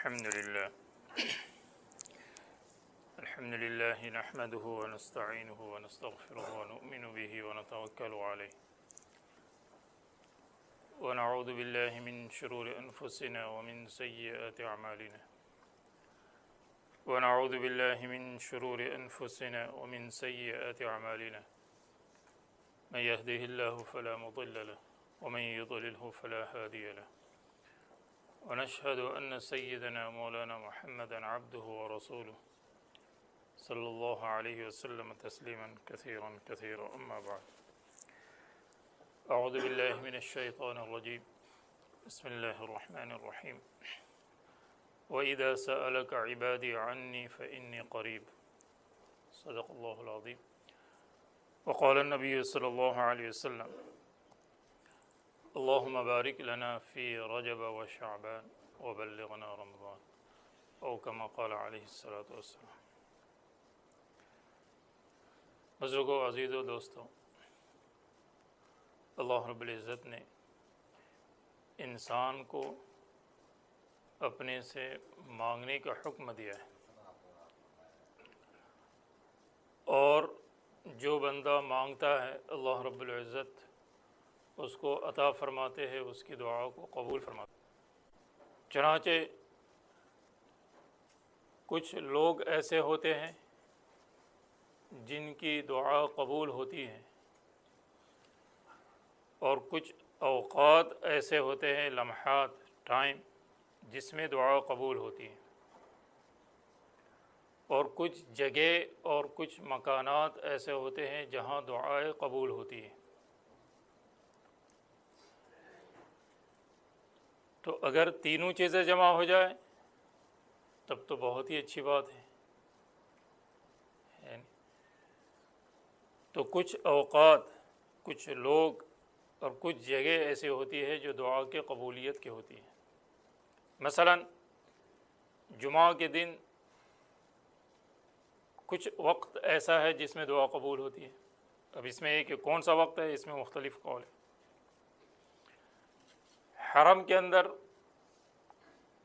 الحمد لله نحمده ونستعينه ونستغفره ونؤمن به ونتوكل عليه ونعوذ بالله من شرور أنفسنا ومن سيئات أعمالنا ونعوذ بالله من شرور أنفسنا ومن سيئات أعمالنا من يهده الله فلا مضل له ومن يضلله فلا هادي له ونشهد أن سيدنا مولانا محمدا عبده ورسوله صلى الله عليه وسلم تسليما كثيرا كثيرا أما بعد أعوذ بالله من الشيطان الرجيم بسم الله الرحمن الرحيم وإذا سألك عبادي عني فإني قريب صدق الله العظيم وقال النبي صلى الله عليه وسلم اللهم بارك لنا في رجب وشعبان وبلغنا رمضان او كما قال علیہ الصلاۃ والسلام۔ بزرگوں، عزیزوں، دوستوں، اللہ رب العزت نے انسان کو اپنے سے مانگنے کا حکم دیا ہے، اور جو بندہ مانگتا ہے اللہ رب العزت اس کو عطا فرماتے ہیں، اس کی دعا کو قبول فرماتے ہیں۔ چنانچہ کچھ لوگ ایسے ہوتے ہیں جن کی دعا قبول ہوتی ہے، اور کچھ اوقات ایسے ہوتے ہیں، لمحات، ٹائم، جس میں دعا قبول ہوتی ہے، اور کچھ جگہ اور کچھ مکانات ایسے ہوتے ہیں جہاں دعائیں قبول ہوتی ہیں۔ تو اگر تینوں چیزیں جمع ہو جائیں تب تو بہت ہی اچھی بات ہے۔ تو کچھ اوقات، کچھ لوگ اور کچھ جگہ ایسی ہوتی ہے جو دعا کے قبولیت کی ہوتی ہے۔ مثلا جمعہ کے دن کچھ وقت ایسا ہے جس میں دعا قبول ہوتی ہے۔ اب اس میں کہ کون سا وقت ہے، اس میں مختلف قول ہے۔ حرم کے اندر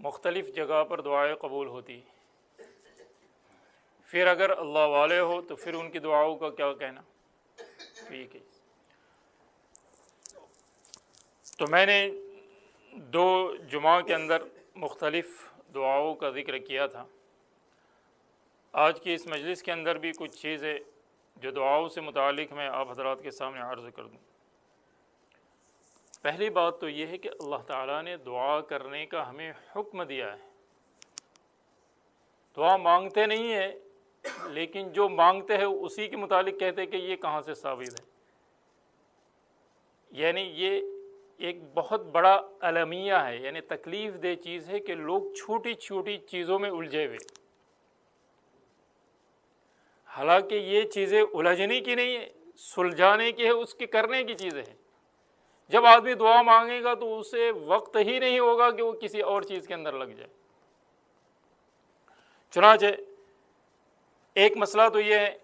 مختلف جگہ پر دعائیں قبول ہوتی ہیں۔ پھر اگر اللہ والے ہو تو پھر ان کی دعاؤں کا کیا کہنا۔ ٹھیک ہے، تو میں نے 2 جمعہ کے اندر مختلف دعاؤں کا ذکر کیا تھا۔ آج کی اس مجلس کے اندر بھی کچھ چیزیں جو دعاؤں سے متعلق میں آپ حضرات کے سامنے عرض کر دوں۔ پہلی بات تو یہ ہے کہ اللہ تعالیٰ نے دعا کرنے کا ہمیں حکم دیا ہے۔ دعا مانگتے نہیں ہیں، لیکن جو مانگتے ہیں اسی کے متعلق کہتے ہیں کہ یہ کہاں سے ثابت ہے۔ یعنی یہ ایک بہت بڑا المیہ ہے، یعنی تکلیف دہ چیز ہے کہ لوگ چھوٹی چھوٹی چیزوں میں الجھے ہوئے، حالانکہ یہ چیزیں الجھنے کی نہیں ہے، سلجھانے کی ہے، اس کے کرنے کی چیزیں ہیں۔ جب آدمی دعا مانگے گا تو اسے وقت ہی نہیں ہوگا کہ وہ کسی اور چیز کے اندر لگ جائے۔ چنانچہ ایک مسئلہ تو یہ ہے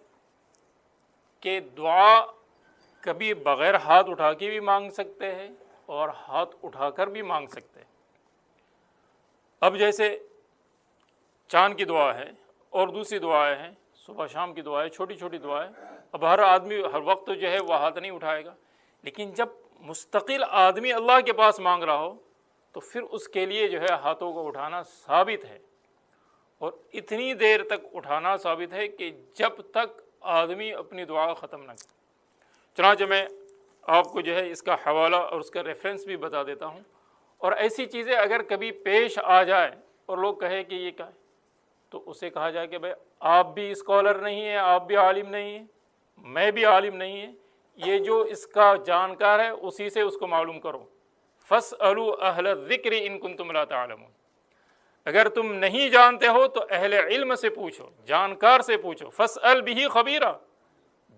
کہ دعا کبھی بغیر ہاتھ اٹھا کے بھی مانگ سکتے ہیں اور ہاتھ اٹھا کر بھی مانگ سکتے ہیں۔ اب جیسے چاند کی دعا ہے اور دوسری دعائیں ہیں، صبح شام کی دعائیں، چھوٹی چھوٹی دعائیں۔ اب ہر آدمی ہر وقت جو ہے وہ ہاتھ نہیں اٹھائے گا، لیکن جب مستقل آدمی اللہ کے پاس مانگ رہا ہو تو پھر اس کے لیے جو ہے ہاتھوں کو اٹھانا ثابت ہے، اور اتنی دیر تک اٹھانا ثابت ہے کہ جب تک آدمی اپنی دعا ختم نہ کرے۔ چنانچہ میں آپ کو جو ہے اس کا حوالہ اور اس کا ریفرنس بھی بتا دیتا ہوں۔ اور ایسی چیزیں اگر کبھی پیش آ جائے اور لوگ کہے کہ یہ کیا ہے، تو اسے کہا جائے کہ بھائی آپ بھی اسکالر نہیں ہیں، آپ بھی عالم نہیں ہیں، میں بھی عالم نہیں ہیں، یہ جو اس کا جانکار ہے اسی سے اس کو معلوم کرو۔ فَاسْأَلُوا أَهْلَ الذِّكْرِ إِن كُنتُمْ لَا تَعْلَمُونَ، اگر تم نہیں جانتے ہو تو اہل علم سے پوچھو، جانکار سے پوچھو۔ فَاسْأَلْ بِهِ خَبِيرًا،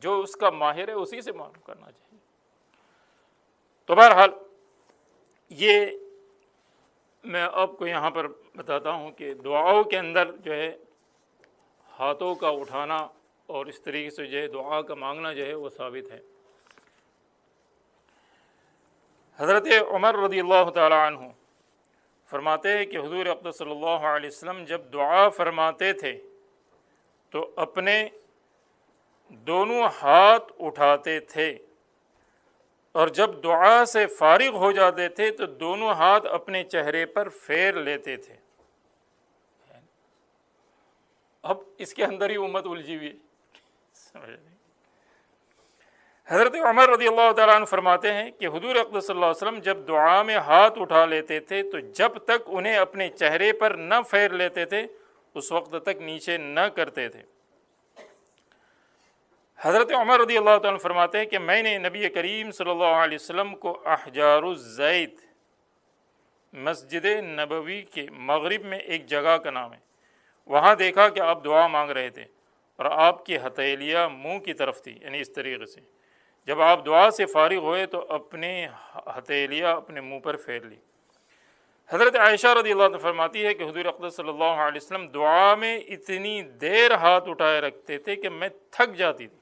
جو اس کا ماہر ہے اسی سے معلوم کرنا چاہیے۔ تو بہرحال یہ میں آپ کو یہاں پر بتاتا ہوں کہ دعاؤں کے اندر جو ہے ہاتھوں کا اٹھانا اور اس طریقے سے جو ہے دعا کا مانگنا جو ہے وہ ثابت ہے۔ حضرت عمر رضی اللہ تعالی عنہ فرماتے ہیں کہ حضور اقدس صلی اللہ علیہ وسلم جب دعا فرماتے تھے تو اپنے دونوں ہاتھ اٹھاتے تھے، اور جب دعا سے فارغ ہو جاتے تھے تو دونوں ہاتھ اپنے چہرے پر پھیر لیتے تھے۔ اب اس کے اندر ہی امت الجھی ہوئی ہے۔ حضرت عمر رضی اللہ تعالیٰ عنہ فرماتے ہیں کہ حضور اقدس صلی اللہ علیہ وسلم جب دعا میں ہاتھ اٹھا لیتے تھے تو جب تک انہیں اپنے چہرے پر نہ پھیر لیتے تھے اس وقت تک نیچے نہ کرتے تھے۔ حضرت عمر رضی اللہ تعالیٰ عنہ فرماتے ہیں کہ میں نے نبی کریم صلی اللہ علیہ وسلم کو احجار الزیت، مسجد نبوی کے مغرب میں ایک جگہ کا نام ہے، وہاں دیکھا کہ آپ دعا مانگ رہے تھے اور آپ کی ہتھیلیاں منہ کی طرف تھی، یعنی اس طریقے سے جب آپ دعا سے فارغ ہوئے تو اپنے ہتھیلیاں اپنے منہ پر پھیر لی۔ حضرت عائشہ رضی اللہ عنہ فرماتی ہے کہ حضور اقدس صلی اللہ علیہ وسلم دعا میں اتنی دیر ہاتھ اٹھائے رکھتے تھے کہ میں تھک جاتی تھی،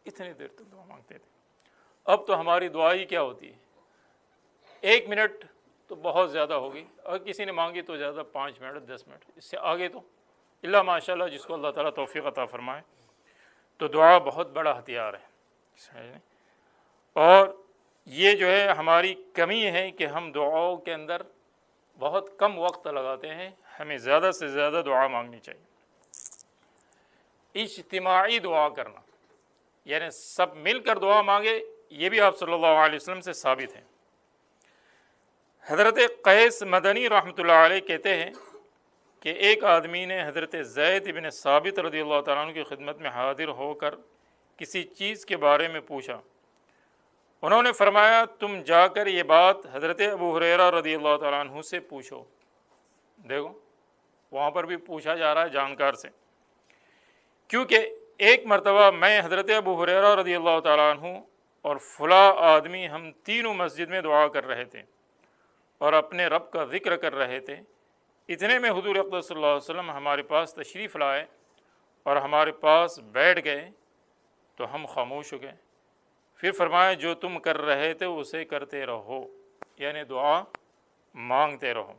اتنی دیر تک دعا مانگتے تھے۔ اب تو ہماری دعا ہی کیا ہوتی ہے، 1 منٹ تو بہت زیادہ ہوگی، اگر کسی نے مانگی تو زیادہ 5 منٹ 10 منٹ، اس سے آگے تو اللہ ماشاء اللہ جس کو اللہ تعالیٰ توفیق عطا فرمائے۔ تو دعا بہت بڑا ہتھیار ہے، اور یہ جو ہے ہماری کمی ہے کہ ہم دعاؤں کے اندر بہت کم وقت لگاتے ہیں، ہمیں زیادہ سے زیادہ دعا مانگنی چاہیے۔ اجتماعی دعا کرنا، یعنی سب مل کر دعا مانگے، یہ بھی آپ صلی اللہ علیہ وسلم سے ثابت ہے۔ حضرت قیس مدنی رحمۃ اللہ علیہ کہتے ہیں کہ ایک آدمی نے حضرت زید بن ثابت رضی اللہ تعالیٰ عنہ کی خدمت میں حاضر ہو کر کسی چیز کے بارے میں پوچھا۔ انہوں نے فرمایا تم جا کر یہ بات حضرت ابو ہریرہ رضی اللہ تعالیٰ عنہ سے پوچھو۔ دیکھو وہاں پر بھی پوچھا جا رہا ہے جانکار سے، کیونکہ ایک مرتبہ میں حضرت ابو ہریرہ رضی اللہ تعالیٰ عنہ اور فلاں آدمی ہم تینوں مسجد میں دعا کر رہے تھے اور اپنے رب کا ذکر کر رہے تھے، اتنے میں حضور اقدس صلی اللہ علیہ وسلم ہمارے پاس تشریف لائے اور ہمارے پاس بیٹھ گئے تو ہم خاموش ہو گئے۔ پھر فرمایا جو تم کر رہے تھے اسے کرتے رہو، یعنی دعا مانگتے رہو۔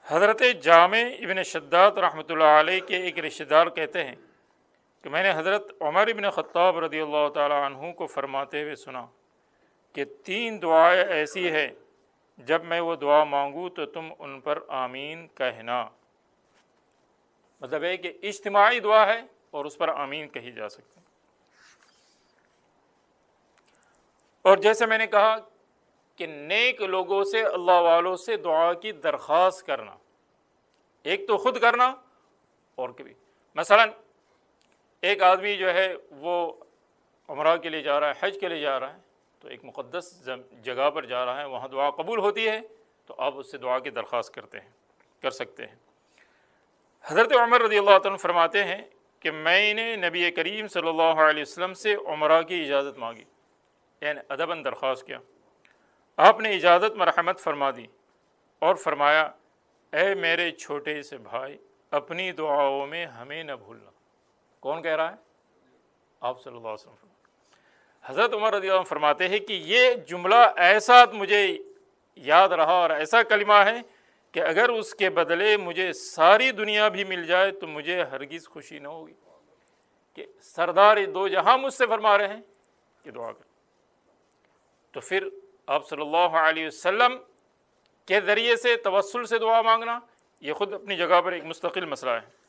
حضرت جامع ابن شداد رحمۃ اللہ علیہ کے ایک رشتہ دار کہتے ہیں کہ میں نے حضرت عمر ابن خطاب رضی اللہ تعالیٰ عنہ کو فرماتے ہوئے سنا کہ 3 دعائیں ایسی ہیں جب میں وہ دعا مانگوں تو تم ان پر آمین کہنا۔ مطلب ہے کہ اجتماعی دعا ہے اور اس پر آمین کہی جا سکتی ہے۔ اور جیسے میں نے کہا کہ نیک لوگوں سے، اللہ والوں سے دعا کی درخواست کرنا، ایک تو خود کرنا اور کبھی مثلا ایک آدمی جو ہے وہ عمرہ کے لیے جا رہا ہے، حج کے لیے جا رہا ہے، تو ایک مقدس جگہ پر جا رہا ہے، وہاں دعا قبول ہوتی ہے تو آپ اس سے دعا کی درخواست کر سکتے ہیں۔ حضرت عمر رضی اللہ عنہ فرماتے ہیں کہ میں نے نبی کریم صلی اللہ علیہ وسلم سے عمرہ کی اجازت مانگی، یعنی ادباً درخواست کیا۔ آپ نے اجازت مرحمت فرما دی اور فرمایا اے میرے چھوٹے سے بھائی اپنی دعاؤں میں ہمیں نہ بھولنا۔ کون کہہ رہا ہے؟ آپ صلی اللہ علیہ وسلم۔ حضرت عمر رضی اللہ عنہ فرماتے ہیں کہ یہ جملہ ایسا مجھے یاد رہا اور ایسا کلمہ ہے کہ اگر اس کے بدلے مجھے ساری دنیا بھی مل جائے تو مجھے ہرگز خوشی نہ ہوگی کہ سردار دو جہاں مجھ سے فرما رہے ہیں کہ دعا کر۔ تو پھر آپ صلی اللہ علیہ وسلم کے ذریعے سے توسل سے دعا مانگنا یہ خود اپنی جگہ پر ایک مستقل مسئلہ ہے۔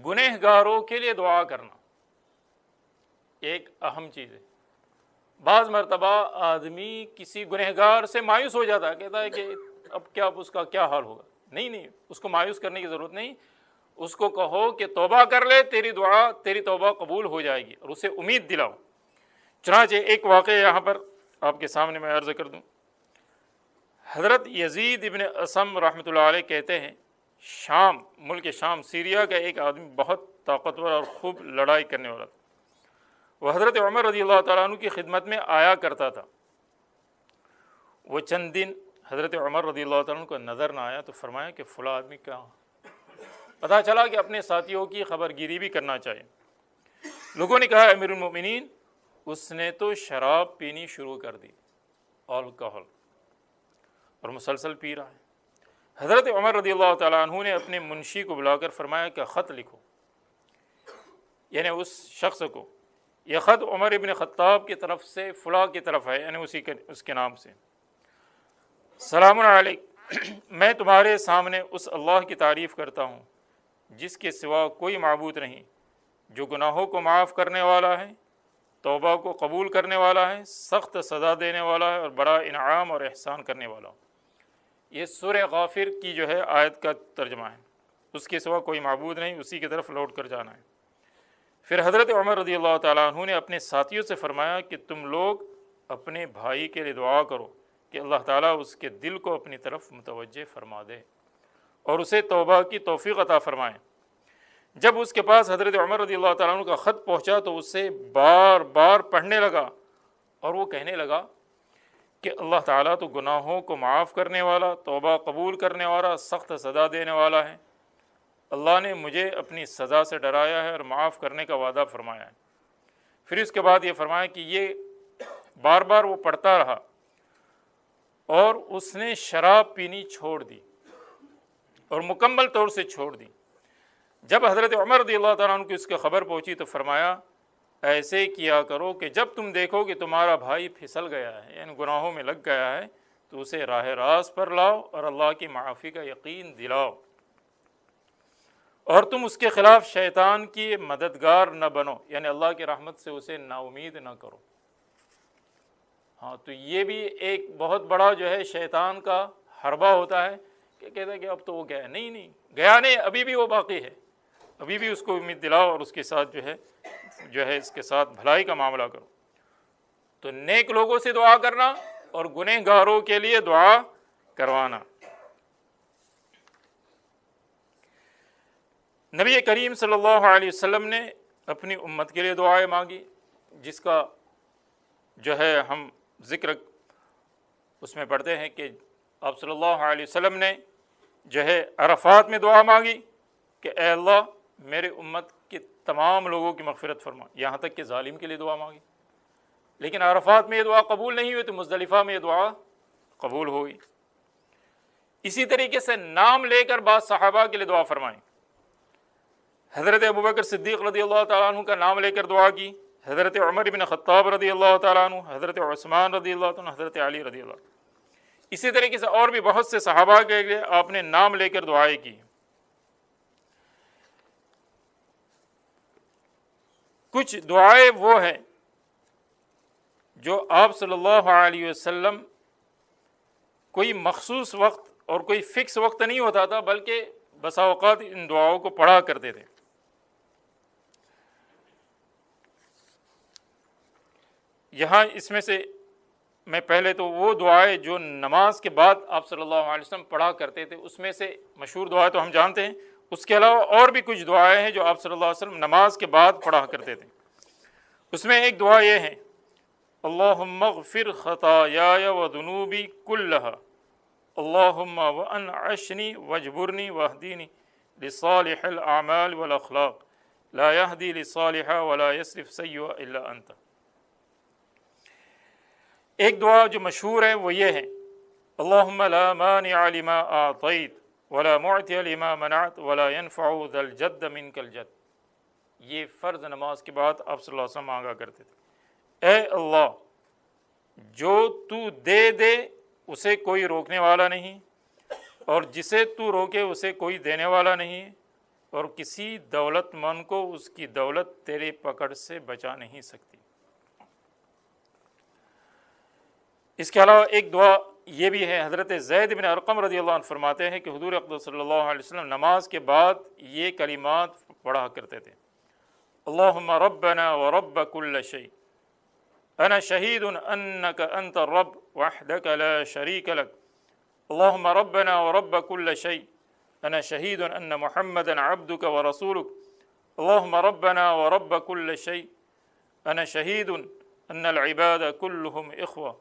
گنہگاروں کے لیے دعا کرنا ایک اہم چیز ہے۔ بعض مرتبہ آدمی کسی گنہگار سے مایوس ہو جاتا ہے، کہتا ہے کہ اب کیا اس کا کیا حال ہوگا۔ نہیں، اس کو مایوس کرنے کی ضرورت نہیں، اس کو کہو کہ توبہ کر لے، تیری دعا تیری توبہ قبول ہو جائے گی، اور اسے امید دلاؤ۔ چنانچہ ایک واقعہ یہاں پر آپ کے سامنے میں عرض کر دوں۔ حضرت یزید ابن اسم رحمۃ اللہ علیہ کہتے ہیں شام، ملک شام، سیریا کا ایک آدمی بہت طاقتور اور خوب لڑائی کرنے والا تھا، وہ حضرت عمر رضی اللہ تعالیٰ عنہ کی خدمت میں آیا کرتا تھا۔ وہ چند دن حضرت عمر رضی اللہ تعالیٰ عنہ کو نظر نہ آیا تو فرمایا کہ فلاں آدمی کہاں؟ پتہ چلا کہ اپنے ساتھیوں کی خبر گیری بھی کرنا چاہیے۔ لوگوں نے کہا امیر المؤمنین اس نے تو شراب پینی شروع کر دی، الکحل، اور مسلسل پی رہا ہے۔ حضرت عمر رضی اللہ تعالیٰ عنہ نے اپنے منشی کو بلا کر فرمایا کہ خط لکھو، یعنی اس شخص کو، یہ خط عمر ابن خطاب کی طرف سے فلاں کی طرف ہے، یعنی اس کے نام سے، سلام علیک، میں تمہارے سامنے اس اللہ کی تعریف کرتا ہوں جس کے سوا کوئی معبود نہیں، جو گناہوں کو معاف کرنے والا ہے، توبہ کو قبول کرنے والا ہے، سخت سزا دینے والا ہے، اور بڑا انعام اور احسان کرنے والا ہوں۔ یہ سورہ غافر کی جو ہے آیت کا ترجمہ ہے، اس کے سوا کوئی معبود نہیں، اسی کی طرف لوٹ کر جانا ہے۔ پھر حضرت عمر رضی اللہ تعالیٰ عنہ نے اپنے ساتھیوں سے فرمایا کہ تم لوگ اپنے بھائی کے لیے دعا کرو کہ اللہ تعالیٰ اس کے دل کو اپنی طرف متوجہ فرما دے اور اسے توبہ کی توفیق عطا فرمائے۔ جب اس کے پاس حضرت عمر رضی اللہ تعالیٰ عنہ کا خط پہنچا تو اسے بار بار پڑھنے لگا، اور وہ کہنے لگا کہ اللہ تعالیٰ تو گناہوں کو معاف کرنے والا، توبہ قبول کرنے والا، سخت سزا دینے والا ہے۔ اللہ نے مجھے اپنی سزا سے ڈرایا ہے اور معاف کرنے کا وعدہ فرمایا ہے۔ پھر اس کے بعد یہ فرمایا کہ یہ بار بار وہ پڑھتا رہا، اور اس نے شراب پینی چھوڑ دی، اور مکمل طور سے چھوڑ دی۔ جب حضرت عمر رضی اللہ تعالیٰ عنہ کو اس کی خبر پہنچی تو فرمایا ایسے کیا کرو کہ جب تم دیکھو کہ تمہارا بھائی پھسل گیا ہے، یعنی گناہوں میں لگ گیا ہے، تو اسے راہ راست پر لاؤ اور اللہ کی معافی کا یقین دلاؤ، اور تم اس کے خلاف شیطان کی مددگار نہ بنو، یعنی اللہ کی رحمت سے اسے نا امید نہ کرو۔ ہاں، تو یہ بھی ایک بہت بڑا جو ہے شیطان کا حربہ ہوتا ہے کہ کہتا ہے کہ اب تو وہ گیا نہیں گیا نہیں، ابھی بھی وہ باقی ہے، ابھی بھی اس کو امید دلاؤ اور اس کے ساتھ جو ہے اس کے ساتھ بھلائی کا معاملہ کرو۔ تو نیک لوگوں سے دعا کرنا اور گنہگاروں کے لیے دعا کروانا۔ نبی کریم صلی اللہ علیہ وسلم نے اپنی امت کے لیے دعائیں مانگی، جس کا جو ہے ہم ذکر اس میں پڑھتے ہیں کہ آپ صلی اللہ علیہ وسلم نے جو ہے عرفات میں دعا مانگی کہ اے اللہ میرے امت کے تمام لوگوں کی مغفرت فرما، یہاں تک کہ ظالم کے لیے دعا مانگی، لیکن عرفات میں یہ دعا قبول نہیں ہوئی تو مزدلفہ میں یہ دعا قبول ہوئی۔ اسی طریقے سے نام لے کر بعض صحابہ کے لیے دعا فرمائیں، حضرت ابوبکر صدیق رضی اللہ تعالیٰ عنہ کا نام لے کر دعا کی، حضرت عمر بن خطاب رضی اللہ تعالیٰ عنہ، حضرت عثمان رضی اللہ عنہ، حضرت علی رضی اللہ عنہ۔ اسی طریقے سے اور بھی بہت سے صحابہ کے لیے آپ نے نام لے کر دعائیں کی۔ کچھ دعائیں وہ ہیں جو آپ صلی اللہ علیہ وسلم کوئی مخصوص وقت اور کوئی فکس وقت نہیں ہوتا تھا، بلکہ بسا اوقات ان دعاؤں کو پڑھا کرتے تھے۔ یہاں اس میں سے میں پہلے تو وہ دعائیں جو نماز کے بعد آپ صلی اللہ علیہ وسلم پڑھا کرتے تھے، اس میں سے مشہور دعائیں تو ہم جانتے ہیں، اس کے علاوہ اور بھی کچھ دعائیں ہیں جو آپ صلی اللہ علیہ وسلم نماز کے بعد پڑھا کرتے تھے۔ اس میں ایک دعا یہ ہے، اللہم اغفر خطایای وذنوبی کلہا، اللہم وانعشنی واجبرنی واہدینی لصالح الاعمال والاخلاق، لا یہدی لصالحا ولا یصرف سیئا الا انت۔ ایک دعا جو مشہور ہے وہ یہ ہے، اللہم لا مانع لما اعطیت ولا معطی لما منعت ولا ينفع ذا الجد منک الجد۔ یہ فرض نماز کے بعد آپ صلی اللہ علیہ وسلم مانگا کرتے تھے، اے اللہ جو تو دے اسے کوئی روکنے والا نہیں، اور جسے تو روکے اسے کوئی دینے والا نہیں، اور کسی دولت مند کو اس کی دولت تیرے پکڑ سے بچا نہیں سکتی۔ اس کے علاوہ ایک دعا یہ بھی ہے، حضرت زید بن ارقم رضی اللہ عنہ فرماتے ہیں کہ حضور اقدس صلی اللہ علیہ وسلم نماز کے بعد یہ کلمات پڑھا کرتے تھے، اللہم ربنا ورب کل شیء انا شہید انک انت الرب وحدک لا شریک لک، اللہم ربنا ورب کل شیء انا شہید ان محمدا عبدک ورسولک، اللہم ربنا ورب کل شیء انا شہید ان العباد کلهم اخوہ،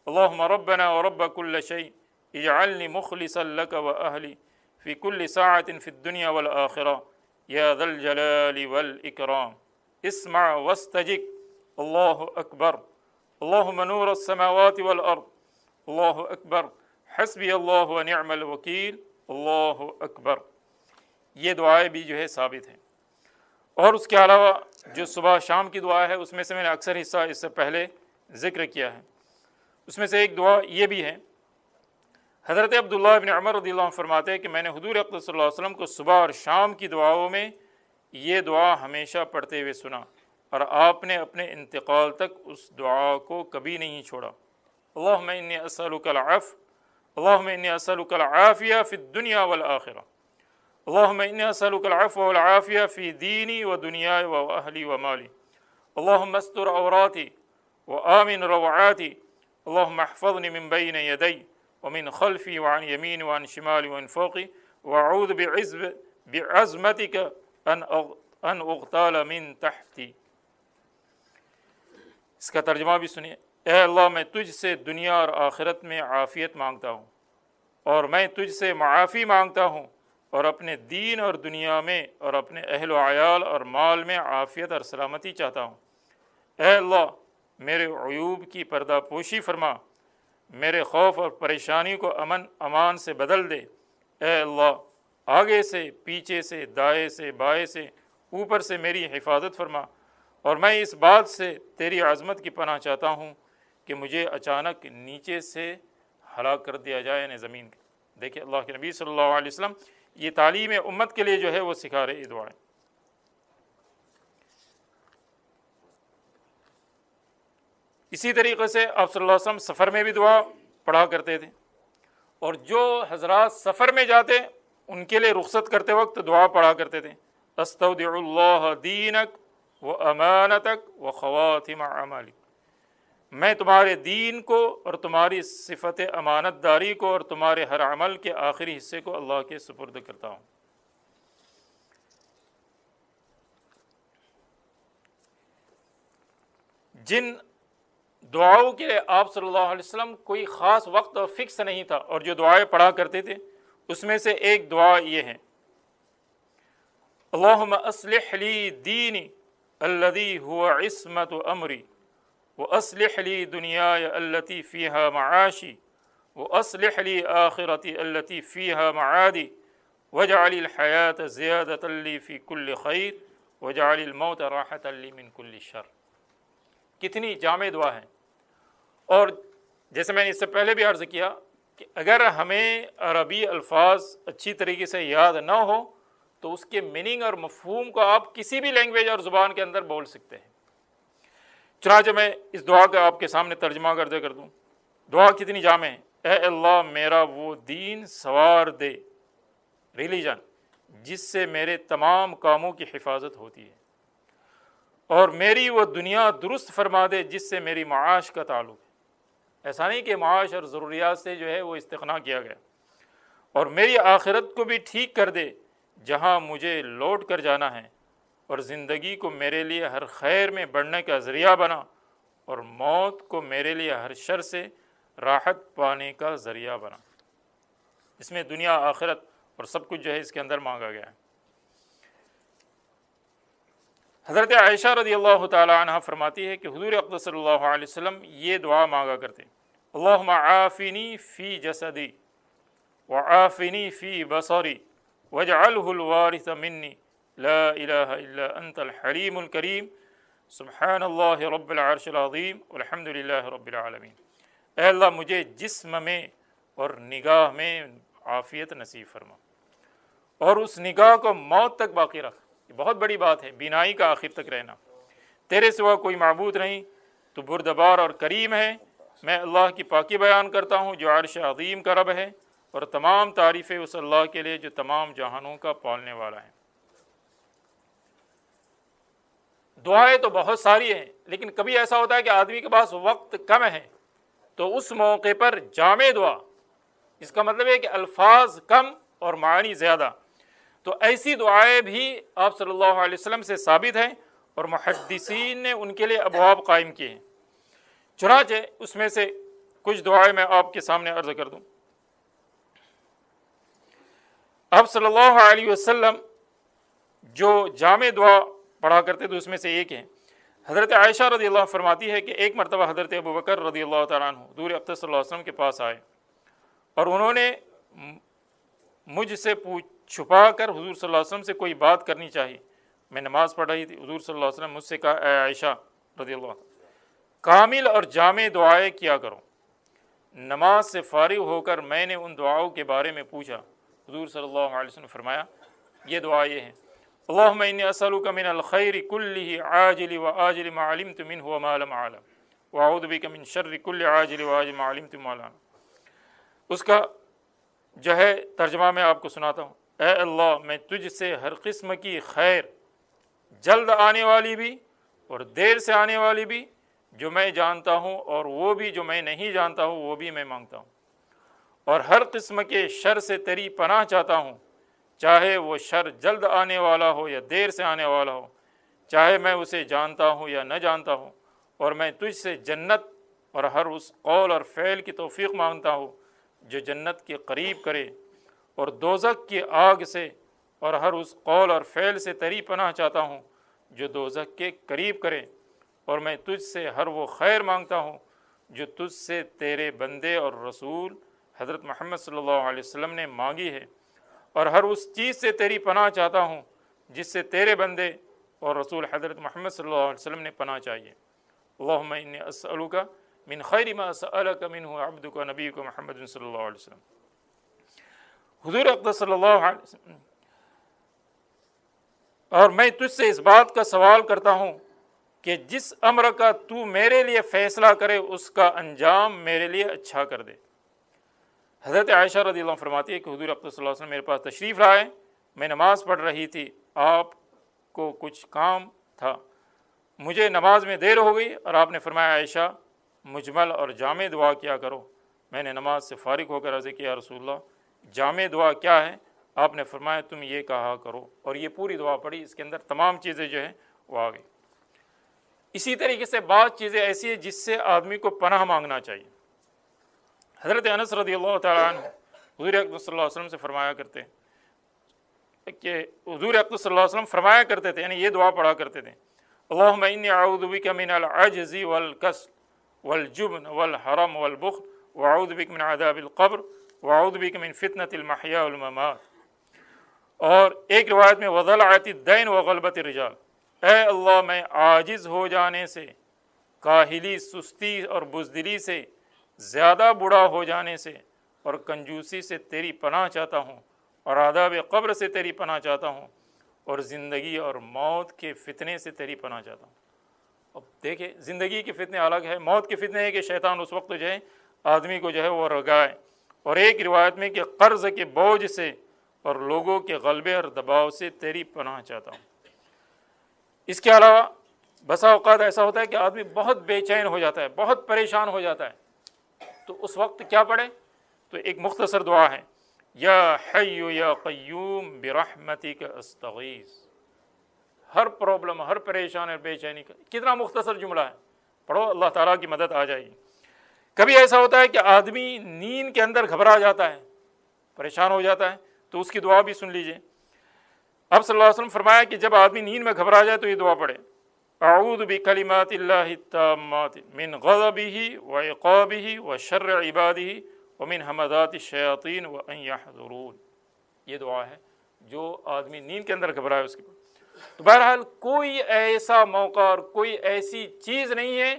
اللہم ربنا ورب کل شیء اجعلنی مخلصا لک واہلی فی کل ساعة فی الدنیا والآخرہ یا ذا الجلال والاکرام۔ اسمع واستجب اللہ اکبر اللہم نور السماوات والارض اللہ اکبر حسبی اللہ ونعم الوکیل اللہ اکبر. یہ دعائیں بھی جو ہے ثابت ہیں. اور اس کے علاوہ جو صبح شام کی دعا ہے اس میں سے میں نے اکثر حصہ اس سے پہلے ذکر کیا ہے. اس میں سے ایک دعا یہ بھی ہے. حضرت عبداللہ ابن عمر رضی اللہ عنہ فرماتے ہیں کہ میں نے حضور اقدس صلی اللہ علیہ وسلم کو صبح اور شام کی دعاؤں میں یہ دعا ہمیشہ پڑھتے ہوئے سنا، اور آپ نے اپنے انتقال تک اس دعا کو کبھی نہیں چھوڑا. اللہم انی اسألک العفو اللہم انی اسألک العافیہ فی الدنیا والآخرہ اللہم انی اسألک العفو والعافیہ فی دینی و دنیای و اہلی و مالی اللہم استر عوراتی و آمن روعاتی اللہم احفظنی من بین یدی ومن خلفی وعن یمین وعن شمال وعن فوقی واعوذ بعظمتک ان اغتال من تحتی. اس کا ترجمہ بھی سنیے. اے اللہ میں تجھ سے دنیا اور آخرت میں عافیت مانگتا ہوں، اور میں تجھ سے معافی مانگتا ہوں، اور اپنے دین اور دنیا میں اور اپنے اہل و عیال اور مال میں عافیت اور سلامتی چاہتا ہوں. اے اللہ میرے عیوب کی پردہ پوشی فرما، میرے خوف اور پریشانی کو امن امان سے بدل دے. اے اللہ آگے سے پیچھے سے دائیں سے بائیں سے اوپر سے میری حفاظت فرما، اور میں اس بات سے تیری عظمت کی پناہ چاہتا ہوں کہ مجھے اچانک نیچے سے ہلاک کر دیا جائے، یعنی زمین کے. دیکھیں اللہ کے نبی صلی اللہ علیہ وسلم یہ تعلیم امت کے لیے جو ہے وہ سکھا رہے یہ دعائیں. اسی طریقے سے آپ صلی اللہ علیہ وسلم سفر میں بھی دعا پڑھا کرتے تھے، اور جو حضرات سفر میں جاتے ان کے لیے رخصت کرتے وقت دعا پڑھا کرتے تھے. استودع اللہ دینک و امانتک و خواتم اعمالک، میں تمہارے دین کو اور تمہاری صفت امانت داری کو اور تمہارے ہر عمل کے آخری حصے کو اللہ کے سپرد کرتا ہوں. جن دعاؤں کے لیے آپ صلی اللہ علیہ وسلم کوئی خاص وقت اور فکس نہیں تھا، اور جو دعائیں پڑھا کرتے تھے اس میں سے ایک دعا یہ ہے: اللہم اصلح لی دینی الذی هو عصمت امری واصلح لی دنیای التی فیہا معاشی واصلح لی آخرتی التی فیہا معادی واجعل الحیاة زیادۃ لی فی کل خیر واجعل الموت راحۃ لی من کل شر. کتنی جامع دعا ہے. اور جیسے میں نے اس سے پہلے بھی عرض کیا کہ اگر ہمیں عربی الفاظ اچھی طریقے سے یاد نہ ہو تو اس کے میننگ اور مفہوم کو آپ کسی بھی لینگویج اور زبان کے اندر بول سکتے ہیں. چنانچہ میں اس دعا کا آپ کے سامنے ترجمہ کر دوں. دعا کتنی جامع ہے. اے اللہ میرا وہ دین سوار دے، ریلیجن جس سے میرے تمام کاموں کی حفاظت ہوتی ہے، اور میری وہ دنیا درست فرما دے جس سے میری معاش کا تعلق ہے. ایسا نہیں کہ معاش اور ضروریات سے جو ہے وہ استغنا کیا گیا. اور میری آخرت کو بھی ٹھیک کر دے جہاں مجھے لوٹ کر جانا ہے، اور زندگی کو میرے لیے ہر خیر میں بڑھنے کا ذریعہ بنا، اور موت کو میرے لیے ہر شر سے راحت پانے کا ذریعہ بنا. اس میں دنیا آخرت اور سب کچھ جو ہے اس کے اندر مانگا گیا ہے. حضرت عائشہ رضی اللہ تعالی عنہ فرماتی ہے کہ حضور اقدس صلی اللہ علیہ وسلم یہ دعا مانگا کرتے: اللہم عافنی فی جسدی وعافنی فی بصری واجعلہ الوارث منی لا الہ الا انت الحلیم الکریم سبحان اللہ رب العرش العظیم والحمد للہ رب العالمین. اے اللہ مجھے جسم میں اور نگاہ میں عافیت نصیب فرما، اور اس نگاہ کو موت تک باقی رکھ. یہ بہت بڑی بات ہے، بینائی کا آخر تک رہنا. تیرے سوا کوئی معبود نہیں، تو بردبار اور کریم ہے. میں اللہ کی پاکی بیان کرتا ہوں جو عرش عظیم کا رب ہے، اور تمام تعریفیں اس اللہ کے لیے جو تمام جہانوں کا پالنے والا ہے. دعائیں تو بہت ساری ہیں، لیکن کبھی ایسا ہوتا ہے کہ آدمی کے پاس وقت کم ہے، تو اس موقع پر جامع دعا، اس کا مطلب ہے کہ الفاظ کم اور معنی زیادہ، تو ایسی دعائیں بھی آپ صلی اللہ علیہ وسلم سے ثابت ہیں، اور محدثین نے ان کے لیے ابواب قائم کیے ہیں. چنانچہ اس میں سے کچھ دعائیں میں آپ کے سامنے عرض کر دوں. آپ صلی اللہ علیہ وسلم جو جامع دعا پڑھا کرتے تو اس میں سے ایک ہے۔ حضرت عائشہ رضی اللہ عنہ فرماتی ہے کہ ایک مرتبہ حضرت ابوبکر رضی اللہ تعالیٰ عنہ حضور اقدس صلی اللہ علیہ وسلم کے پاس آئے اور انہوں نے مجھ سے چھپا کر حضور صلی اللہ علیہ وسلم سے کوئی بات کرنی چاہی۔ میں نماز پڑھ رہی تھی، حضور صلی اللہ علیہ وسلم مجھ سے کہا، اے عائشہ رضی اللہ عنہ، کامل اور جامع دعائیں کیا کرو۔ نماز سے فارغ ہو کر میں نے ان دعاؤں کے بارے میں پوچھا، حضور صلی اللہ علیہ وسلم نے فرمایا یہ دعا یہ ہے، اللہم انی اسألک من الخیر کلہ عاجل و آجل ما علمت منہ وما لم اعلم واعوذ بک من شر کل عاجل و آجل ما علمت وما لم اعلم۔ اس کا جو ہے ترجمہ میں آپ کو سناتا ہوں۔ اے اللہ، میں تجھ سے ہر قسم کی خیر، جلد آنے والی بھی اور دیر سے آنے والی بھی، جو میں جانتا ہوں اور وہ بھی جو میں نہیں جانتا ہوں وہ بھی میں مانگتا ہوں، اور ہر قسم کے شر سے تیری پناہ چاہتا ہوں، چاہے وہ شر جلد آنے والا ہو یا دیر سے آنے والا ہو، چاہے میں اسے جانتا ہوں یا نہ جانتا ہوں، اور میں تجھ سے جنت اور ہر اس قول اور فعل کی توفیق مانگتا ہوں جو جنت کے قریب کرے، اور دوزخ کی آگ سے اور ہر اس قول اور فعل سے تیری پناہ چاہتا ہوں جو دوزخ کے قریب کرے، اور میں تجھ سے ہر وہ خیر مانگتا ہوں جو تجھ سے تیرے بندے اور رسول حضرت محمد صلی اللہ علیہ وسلم نے مانگی ہے، اور ہر اس چیز سے تیری پناہ چاہتا ہوں جس سے تیرے بندے اور رسول حضرت محمد صلی اللہ علیہ وسلم نے پناہ چاہیے۔ اللہم انی اسألک من خیر ما سألک منہ عبدک و نبیک محمد صلی اللہ علیہ وسلم۔ حضور اقدس صلی اللہ علیہ وسلم، اور میں تجھ سے اس بات کا سوال کرتا ہوں کہ جس امر کا تو میرے لیے فیصلہ کرے اس کا انجام میرے لیے اچھا کر دے۔ حضرت عائشہ رضی اللہ عنہ فرماتی ہے کہ حضور اقدس صلی اللہ علیہ وسلم میرے پاس تشریف لائے، میں نماز پڑھ رہی تھی، آپ کو کچھ کام تھا، مجھے نماز میں دیر ہو گئی اور آپ نے فرمایا عائشہ مجمل اور جامع دعا کیا کرو۔ میں نے نماز سے فارغ ہو کر عرض کیا رسول اللہ جامع دعا کیا ہے؟ آپ نے فرمایا تم یہ کہا کرو، اور یہ پوری دعا پڑھی، اس کے اندر تمام چیزیں جو ہیں وہ آ گئی۔ اسی طریقے سے بعض چیزیں ایسی ہیں جس سے آدمی کو پناہ مانگنا چاہیے۔ حضرت انس رضی اللہ تعالیٰ عنہ حضور اقدس صلی اللہ علیہ وسلم سے فرمایا کرتے کہ حضور اقدس صلی اللہ علیہ وسلم فرمایا کرتے تھے، یعنی یہ دعا پڑھا کرتے تھے، اللہم انی اعوذ بک من العجز والکسل والجبن والحرم والبخل واعوذ بک من عذاب القبر واعوذ بک من فتنة المحیا والممات۔ اور ایک روایت میں وضلعۃ الدین وغلبۃ الرجال، اے اللہ میں عاجز ہو جانے سے، کاہلی، سستی اور بزدلی سے، زیادہ بوڑھا ہو جانے سے اور کنجوسی سے تیری پناہ چاہتا ہوں، اور عذاب قبر سے تیری پناہ چاہتا ہوں، اور زندگی اور موت کے فتنے سے تیری پناہ چاہتا ہوں۔ اب دیکھیں زندگی کے فتنے الگ ہے، موت کے فتنے ہے کہ شیطان اس وقت جو ہے آدمی کو جو ہے وہ رگائے، اور ایک روایت میں کہ قرض کے بوجھ سے اور لوگوں کے غلبے اور دباؤ سے تیری پناہ چاہتا ہوں۔ اس کے علاوہ بسا اوقات ایسا ہوتا ہے کہ آدمی بہت بے چین ہو جاتا ہے، بہت پریشان ہو جاتا ہے، تو اس وقت کیا پڑھے؟ تو ایک مختصر دعا ہے، یا حی یا قیوم برحمتک استغیث۔ ہر پرابلم، ہر پریشان اور بے چینی کا کتنا مختصر جملہ ہے، پڑھو اللہ تعالیٰ کی مدد آ جائے گی۔ کبھی ایسا ہوتا ہے کہ آدمی نیند کے اندر گھبرا جاتا ہے، پریشان ہو جاتا ہے، تو اس کی دعا بھی سن لیجئے۔ اب صلی اللہ علیہ وسلم فرمایا کہ جب آدمی نیند میں گھبرا جائے تو یہ دعا پڑھے، اعوذ بکلمات اللہ التامات من غضبہ وعقابہ وشر عبادہ ومن ہمزات الشیاطین وان یحضرون۔ یہ دعا ہے جو آدمی نیند کے اندر گھبرائے اس کے بعد۔ تو بہرحال کوئی ایسا موقع اور کوئی ایسی چیز نہیں ہے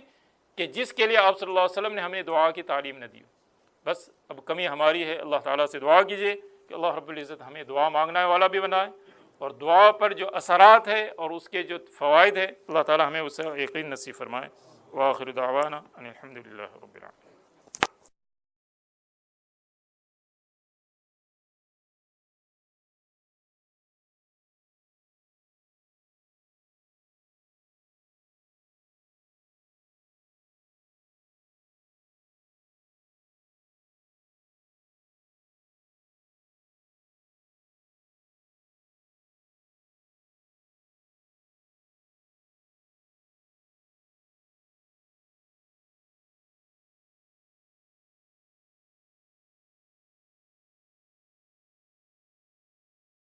کہ جس کے لیے آپ صلی اللہ علیہ وسلم نے ہمیں دعا کی تعلیم نہ دی۔ بس اب کمی ہماری ہے، اللہ تعالیٰ سے دعا کیجیے کہ اللہ رب العزت ہمیں دعا مانگنے والا بھی بنائے، اور دعا پر جو اثرات ہے اور اس کے جو فوائد ہے اللہ تعالیٰ ہمیں اسے یقین نصیب فرمائے۔ وآخر دعوانا ان الحمد للہ رب العالمین۔